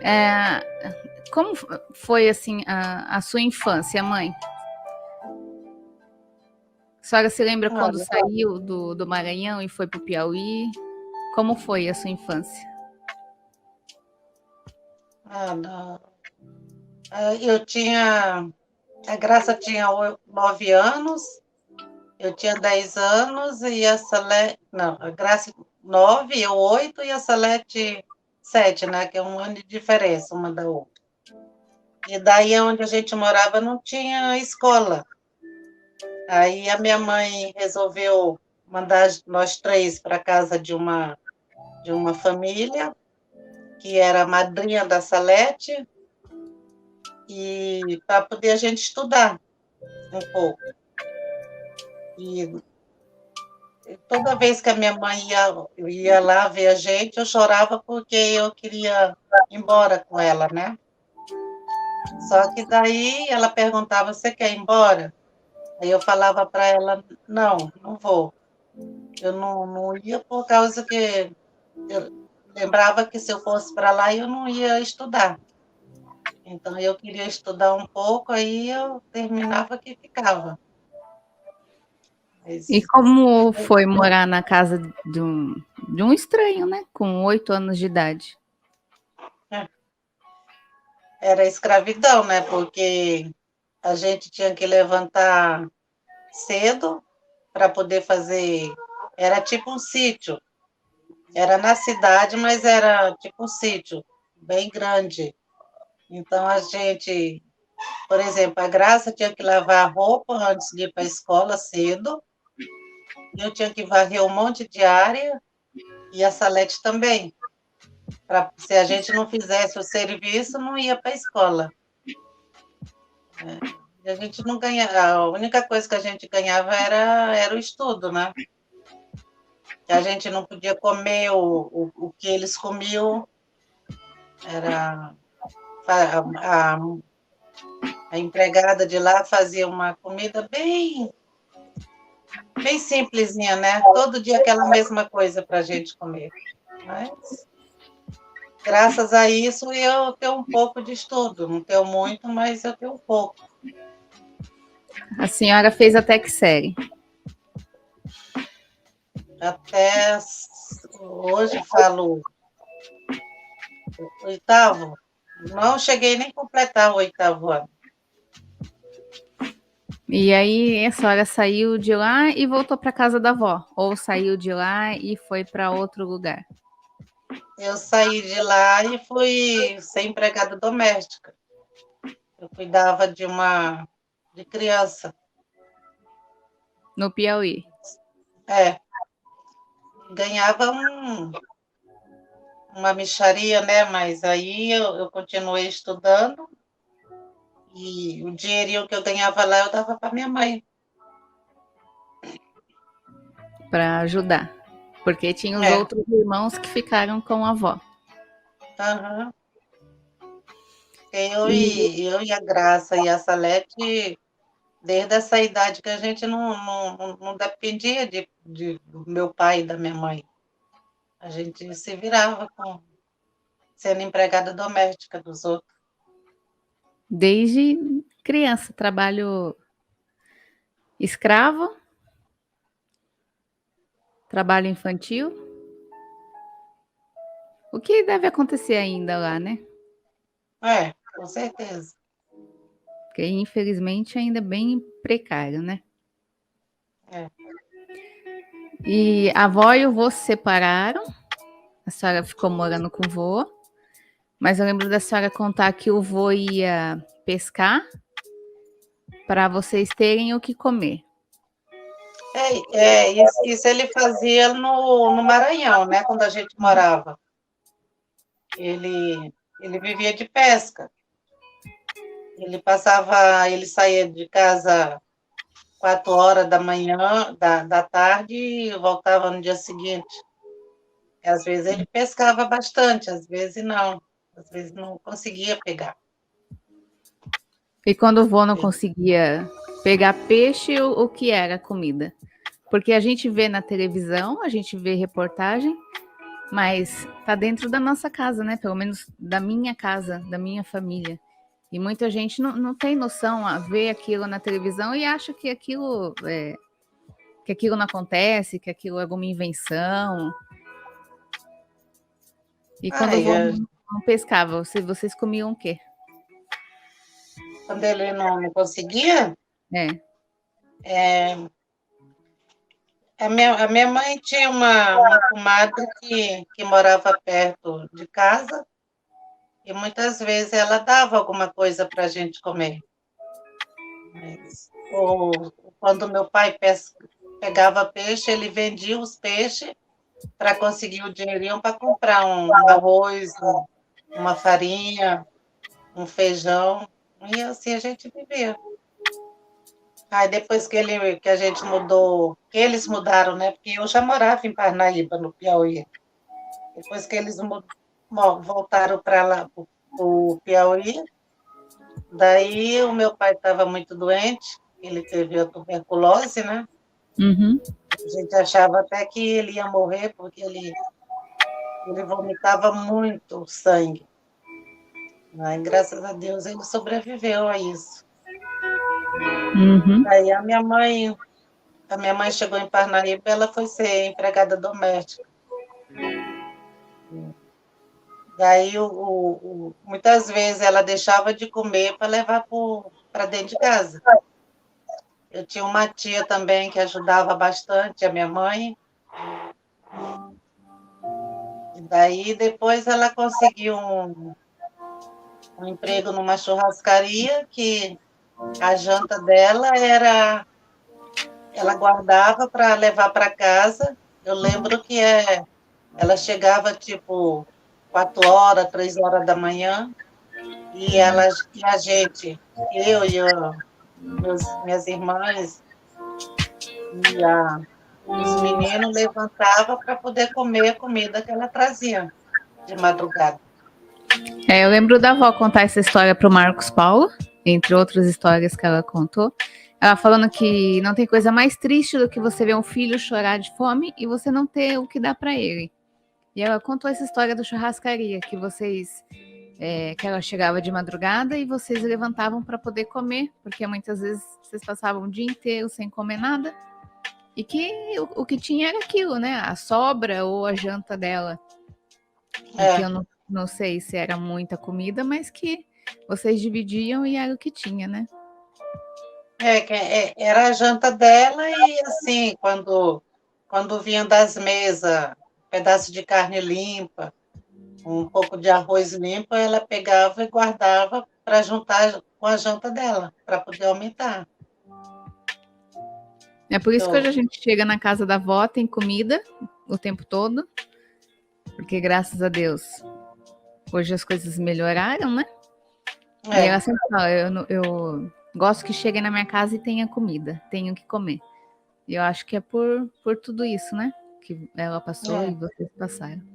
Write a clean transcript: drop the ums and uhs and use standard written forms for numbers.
É, como foi, assim, a sua infância, mãe? A senhora se lembra quando Olha, saiu do Maranhão e foi para o Piauí? Como foi a sua infância? Ana, eu tinha. A Graça tinha 9 anos, eu tinha 10 anos e a Salete. Não, a Graça 9, eu 8 e a Salete 7, né? Que é um ano de diferença uma da outra. E daí onde a gente morava não tinha escola. Aí a minha mãe resolveu mandar nós três para casa de uma família, que era a madrinha da Salete, e para poder a gente estudar um pouco. E toda vez que a minha mãe ia lá ver a gente, eu chorava porque eu queria ir embora com ela, né? Só que daí ela perguntava: você quer ir embora? Aí eu falava para ela: não, não vou. Eu não ia por causa que eu lembrava que se eu fosse para lá eu não ia estudar. Então eu queria estudar um pouco, aí eu terminava que ficava. E Mas como foi morar na casa de um estranho, né? Com 8 anos de idade. é, era escravidão, né? Porque a gente tinha que levantar cedo para poder fazer. Era tipo um sítio. Era na cidade, mas era tipo um sítio, bem grande. Então a gente, por exemplo, a Graça tinha que lavar a roupa antes de ir para a escola cedo. Eu tinha que varrer um monte de área e a Salete também. Se a gente não fizesse o serviço, não ia para a escola. E a gente não ganhava, a única coisa que a gente ganhava era o estudo, né? Que a gente não podia comer o que eles comiam, era a empregada de lá fazia uma comida bem simplesinha, né? Todo dia aquela mesma coisa para a gente comer. Mas, graças a isso, eu tenho um pouco de estudo. Não tenho muito, mas eu tenho um pouco. A senhora fez até que série? Até hoje falo oitavo. Não cheguei nem a completar o oitavo ano. E aí a senhora saiu de lá e voltou para casa da avó? Ou saiu de lá e foi para outro lugar? Eu saí de lá e fui ser empregada doméstica. Eu cuidava de criança. No Piauí. É, ganhava uma mixaria, né? Mas aí eu continuei estudando e o dinheirinho que eu ganhava lá eu dava para minha mãe. Para ajudar. Porque tinha os É, outros irmãos que ficaram com a avó. aham. E, Eu e a Graça e a Salete, desde essa idade que a gente não dependia do meu pai e da minha mãe. A gente se virava sendo empregada doméstica dos outros. desde criança, trabalho escravo, trabalho infantil. O que deve acontecer ainda lá, né? É, com certeza. Porque infelizmente ainda é bem precário, né? É. E a avó e o vô se separaram. A senhora ficou morando com o vô. Mas eu lembro da senhora contar que o vô ia pescar para vocês terem o que comer. Isso ele fazia no Maranhão, né? Quando a gente morava. Ele vivia de pesca. Ele saía de casa 4 horas da manhã, da tarde, e voltava no dia seguinte. E às vezes ele pescava bastante, às vezes não. Às vezes não conseguia pegar. E quando o vô não conseguia pegar peixe, o que era a comida? Porque a gente vê na televisão, a gente vê reportagem Mas tá dentro da nossa casa, né? Pelo menos da minha casa, da minha família. E muita gente não tem noção, vê aquilo na televisão e acha que aquilo não acontece, que aquilo é alguma invenção. E quando eu Ai, vou não pescava, vocês comiam o quê? quando ele não conseguia, É. a minha mãe tinha uma comadre que morava perto de casa e muitas vezes ela dava alguma coisa para a gente comer. Ou quando meu pai pegava peixe, ele vendia os peixes para conseguir o dinheirinho para comprar um arroz, uma farinha, um feijão, e assim a gente vivia. Aí depois que a gente mudou, que eles mudaram, né? Porque eu já morava em Parnaíba, no Piauí. Depois que eles voltaram para lá, para o Piauí, daí o meu pai estava muito doente, ele teve a tuberculose, né? Uhum. A gente achava até que ele ia morrer, porque ele vomitava muito sangue. Mas, graças a Deus, ele sobreviveu a isso. Uhum. Aí a minha mãe chegou em Parnaíba, ela foi ser empregada doméstica. Daí, muitas vezes, ela deixava de comer para levar para dentro de casa. Eu tinha uma tia também que ajudava bastante a minha mãe. E daí, depois, ela conseguiu um emprego numa churrascaria que a janta dela ela guardava para levar para casa. Eu lembro que ela chegava tipo 4 horas, 3 horas da manhã, e a gente, eu e minhas irmãs os meninos levantavam para poder comer a comida que ela trazia de madrugada. Eu lembro da avó contar essa história para o Marcos Paulo, entre outras histórias que ela contou. Ela falando que não tem coisa mais triste do que você ver um filho chorar de fome e você não ter o que dar para ele. E ela contou essa história da churrascaria, que ela chegava de madrugada e vocês levantavam para poder comer, porque muitas vezes vocês passavam o dia inteiro sem comer nada. E que o que tinha era aquilo, né? A sobra ou a janta dela. E que eu não sei se era muita comida, mas que vocês dividiam e era o que tinha, né? Era a janta dela e assim, quando vinha das mesas, pedaço de carne limpa, um pouco de arroz limpo, ela pegava e guardava para juntar com a janta dela, para poder aumentar. É por isso que hoje Então, a gente chega na casa da avó, tem comida o tempo todo, porque graças a Deus hoje as coisas melhoraram, né? E ela sempre fala, eu gosto que cheguem na minha casa e tenha comida, tenho que comer. E eu acho que é por tudo isso, né? Que ela passou e vocês passaram.